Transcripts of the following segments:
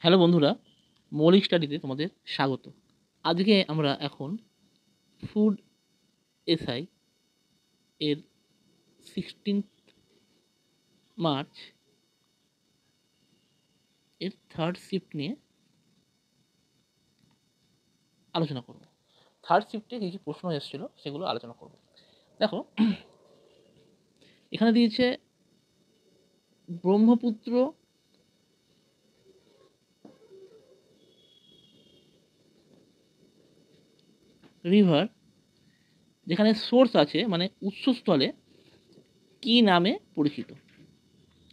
Hello বন্ধুরা, মৌলিক স্টাডিতে তোমাদের স্বাগত। আজকে আমরা এখন ফুড এসআই এর 16th মার্চ এর থার্ড শিফট নিয়ে আলোচনা করব। থার্ড শিফটে কী কী প্রশ্ন এসেছিল সেগুলো আলোচনা করব। দেখো, এখানে দিয়েছে ব্রহ্মপুত্র রিভার, যেখানে সোর্স আছে মানে উৎসস্থলে, কি নামে পরিচিত,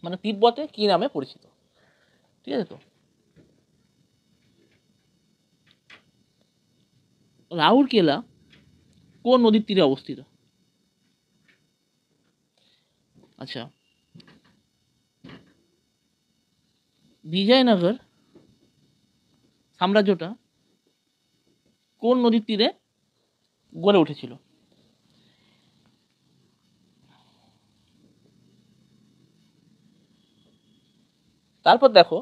মানে তিব্বতে কি নামে পরিচিত। ঠিক আছে? তো রাউরকেলা কোন নদীর তীরে অবস্থিত? আচ্ছা, বিজয়নগর সাম্রাজ্যটা কোন নদীর তীরে গড়ে উঠেছিল? তারপর দেখো,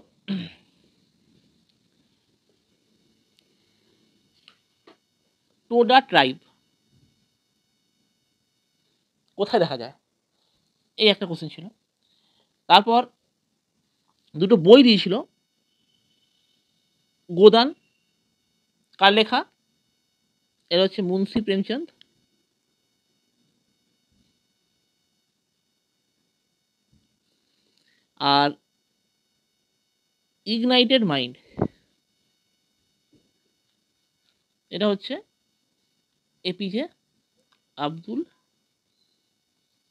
টোডা ট্রাইব কোথায় দেখা যায়? এই একটা কোশ্চেন ছিল। তারপর দুটো বই দিয়েছিল, গোদান কার লেখা? এরা হচ্ছে মুন্সি প্রেমচাঁদ, আর ইগনাইটেড মাইন্ড এটা হচ্ছে এপিজে আব্দুল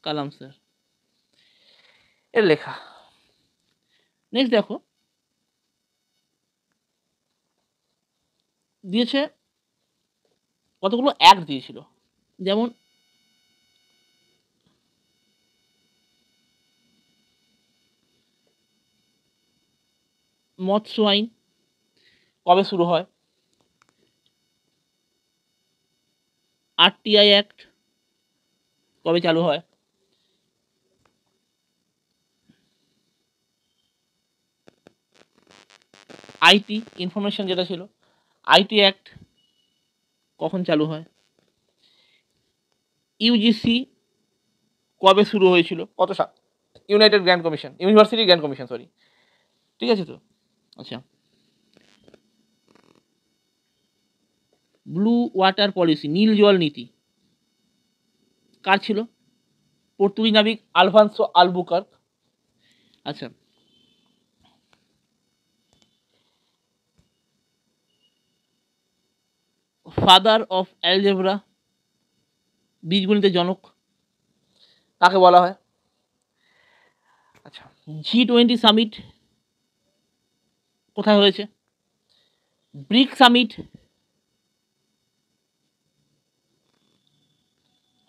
কালাম স্যার এর লেখা। নেক্সট দেখো, দিয়েছে কতগুলো অ্যাক্ট দিয়েছিল, যেমন মৎস্য আইন কবে শুরু হয়, আরটিআই অ্যাক্ট কবে চালু হয়, আইটি ইনফরমেশন যেটা ছিল, আইটি অ্যাক্ট কখন চালু হয়, ইউজিসি কবে শুরু হয়েছিল, কত সাল, United grand commission, university grand commission, sorry. ঠিক আছে? তো আচ্ছা, ব্লু ওয়াটার পলিসি, নীল জল নীতি কার ছিল? পর্তুগিজ নাবিক আলফান্সো আলবুকার্ক। আচ্ছা, ফাদার অফ অ্যালজেব্রা, বীজগণিতের জনক কাকে বলা হয়? আচ্ছা, G20 সামিট কোথায় হয়েছে? ব্রিক সামিট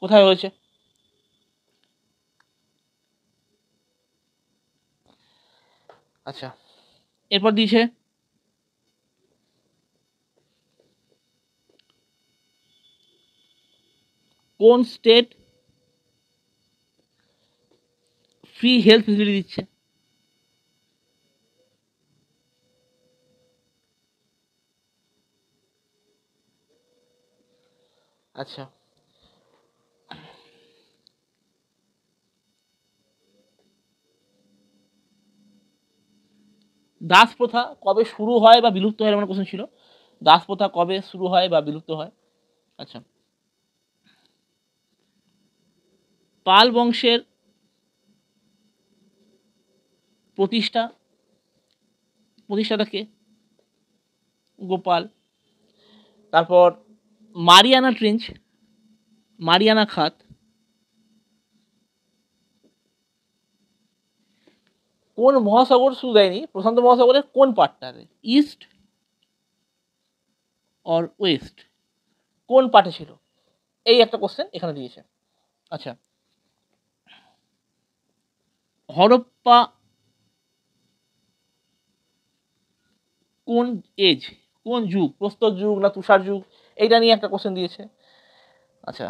কোথায় হয়েছে? আচ্ছা, এরপর দিয়েছে কোন স্টেট ফ্রি হেলথ ফেসিলিটি দিচ্ছে? আচ্ছা, দাস প্রথা কবে শুরু হয় বা বিলুপ্ত হয়, এমন কোশ্চেন ছিল। দাস প্রথা কবে শুরু হয় বা বিলুপ্ত হয়? আচ্ছা, পাল বংশের প্রতিষ্ঠাতা কে? গোপাল। তারপর মারিয়ানা ট্রেঞ্চ, মারিয়ানা খাত কোন মহাসাগর শুধু দেয়নি, প্রশান্ত মহাসাগরের কোন পার্টটাতে, ইস্ট অর ওয়েস্ট, কোন পার্টে ছিল? এই একটা কোশ্চেন এখানে দিয়েছে। আচ্ছা, হরপ্পা কোন এজ, কোন যুগ, প্রস্তর যুগ না তুষার যুগ, এইটা নিয়ে একটা কোশ্চেন দিয়েছে। আচ্ছা,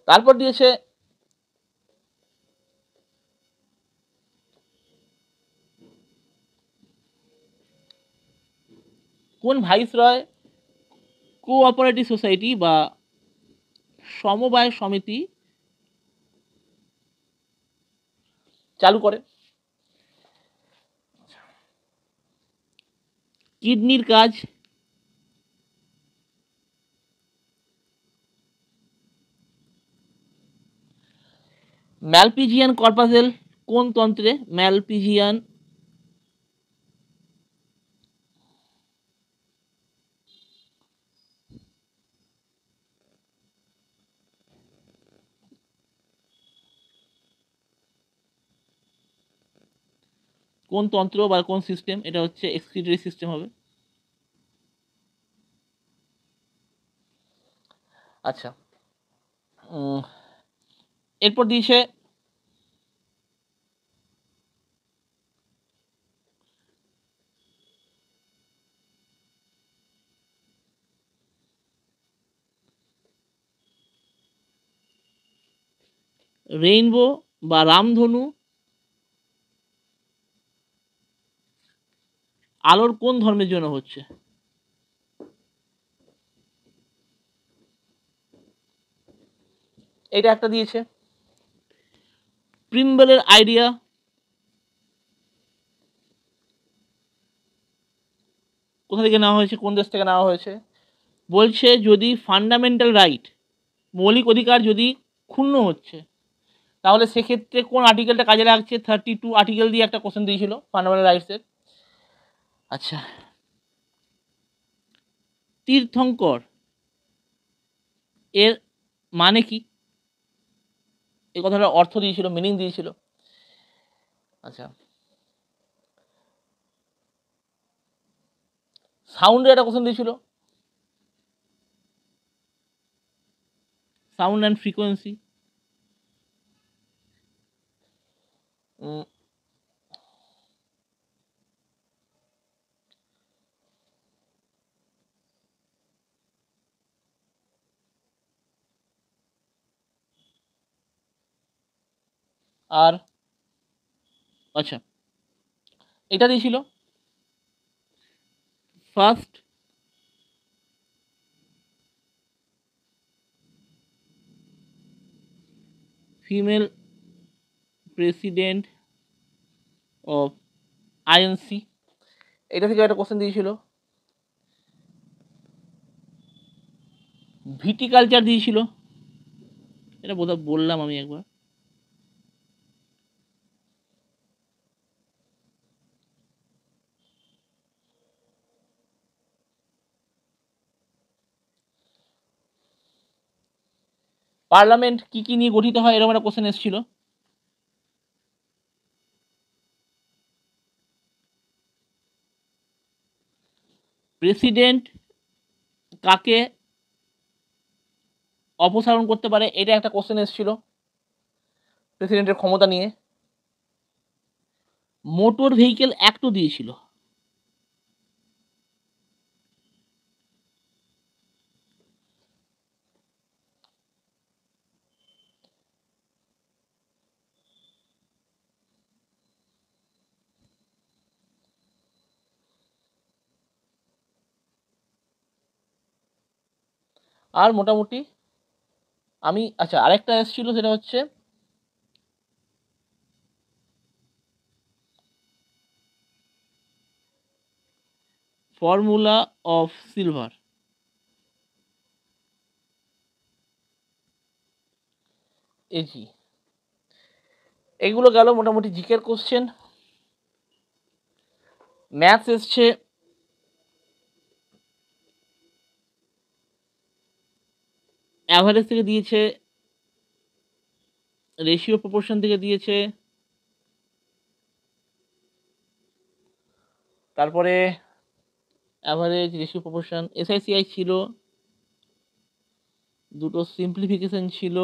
তারপর দিয়েছে কোন ভাইসরয় কোঅপারেটিভ সোসাইটি বা সমবায় সমিতি চালু করে? কিডনির কাজ? ম্যালপিজিয়ান কর্পাসেল কোন তন্ত্রে? ম্যালপিজিয়ান কোন তন্ত্র বা কোন সিস্টেম? এটা হচ্ছে এক্সক্রিটরি সিস্টেম হবে। আচ্ছা, এরপর দিয়েছে রেইনবো বা রামধনু আলোর কোন ধর্মের জন্য হচ্ছে? এটা একটা দিয়েছে। প্রিম্বলের আইডিয়া কোথা থেকে নেওয়া হয়েছে, কোন দেশ থেকে নেওয়া হয়েছে? বলছে যদি ফান্ডামেন্টাল রাইট, মৌলিক অধিকার যদি ক্ষুণ্ণ হচ্ছে, তাহলে সেক্ষেত্রে কোন আর্টিকেলটা কাজে লাগছে? 32 আর্টিকেল দিয়ে একটা কোশ্চেন দিয়েছিল ফান্ডামেন্টাল রাইটসের। আচ্ছা, তীর্থঙ্কর এর মানে কি? এই কথাটার অর্থ দিয়েছিল, মিনিং দিয়েছিল। আচ্ছা, সাউন্ডের একটা কোশ্চেন দিয়েছিল, সাউন্ড অ্যান্ড ফ্রিকোয়েন্সি। আর আচ্ছা, এটা দিয়েছিল first female president of INC. এটা থেকে একটা কোশ্চেন দিয়েছিল। ভিটিকালচার দিয়েছিল, এটা বোধহয় বললাম আমি একবার। পার্লামেন্ট কি কি নিয়ে গঠিত হয়, এরকম একটা কোশ্চেন এসেছিল। প্রেসিডেন্ট কাকে অপসারণ করতে পারে, এটা একটা কোশ্চেন এসেছিল প্রেসিডেন্টের ক্ষমতা নিয়ে। মোটর ভেহিকেল অ্যাক্টও দিয়েছিল। আর মোটামুটি আমি, আচ্ছা আরেকটা এসেছিল, সেটা হচ্ছে ফর্মুলা অফ সিলভার। এজি, এগুলো গেল মোটামুটি জিকের কোশ্চেন। ম্যাথস এসছে অ্যাভারেজ থেকে দিয়েছে, রেশিও প্রপোর্শন থেকে দিয়েছে, তারপরে অ্যাভারেজ, রেশিও প্রপোর্শন, এসআইসিআই ছিল, দুটো সিম্পলিফিকেশন ছিল,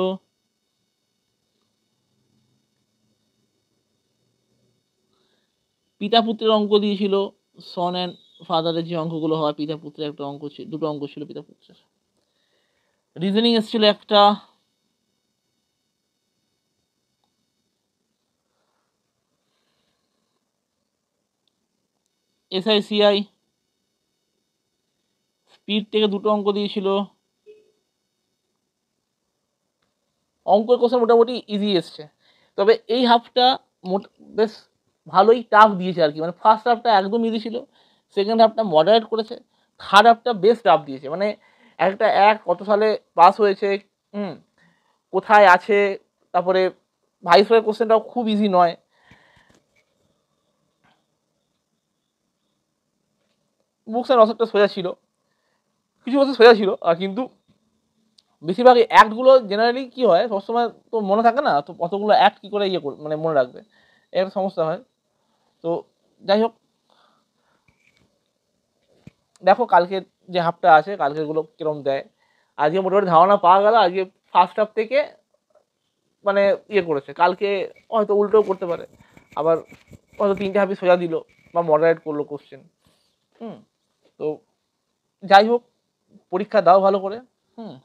পিতা পুত্রের অঙ্ক দিয়েছিল, সন অ্যান্ড ফাদারের যে অঙ্কগুলো হয়, পিতা পুত্রের একটা অঙ্ক ছিল, দুটো অঙ্ক ছিল পিতা পুত্রের। রিজনিং এসেছিল একটা, এসআইসিআই স্পিড থেকে 2টো অঙ্ক দিয়েছিল। অঙ্কের কোশ্চেন মোটামুটি ইজি এসছে, তবে এই হাফটা বেশ ভালোই টাফ দিয়েছে আর কি। মানে ফার্স্ট হাফটা একদম ইজি ছিল, সেকেন্ড হাফটা মডারেট করেছে, থার্ড হাফটা বেশ টাফ দিয়েছে। মানে একটা কত সালে পাস হয়েছে, কোথায় আছে, তারপরে ভাইসরয়ের কোশ্চেনটাও খুব ইজি নয়। বুকস অ্যান্ড অসেটটা সোজা ছিল, কিছু কোশ্চেন সোজা ছিল, কিন্তু বেশিরভাগ অ্যাক্টগুলো জেনারেলি কী হয়, সবসময় তো মনে থাকে না, তো অতগুলো অ্যাক্ট কী করে মানে মনে রাখবে, একটা সমস্যা হয়। তো যাই হোক, দেখো কালকের যে হাফটা আছে, কালকেরগুলো কীরকম দেয়। আজকে মোটামুটি ধারণা পাওয়া গেল, আজকে ফার্স্ট হাফ থেকে মানে করেছে, কালকে হয়তো উল্টোও করতে পারে, আবার হয়তো 3টে হাফই সোজা দিল বা মডারেট করলো কোশ্চেন। তো যাই হোক, পরীক্ষা দাও ভালো করে,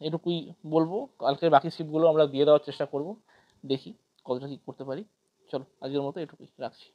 এটুকুই বলবো। কালকের বাকি শিফটগুলো আমরা দিয়ে দেওয়ার চেষ্টা করব, দেখি কতটা কী করতে পারি। চলো আজকের মতো এটুকুই, রাখছি।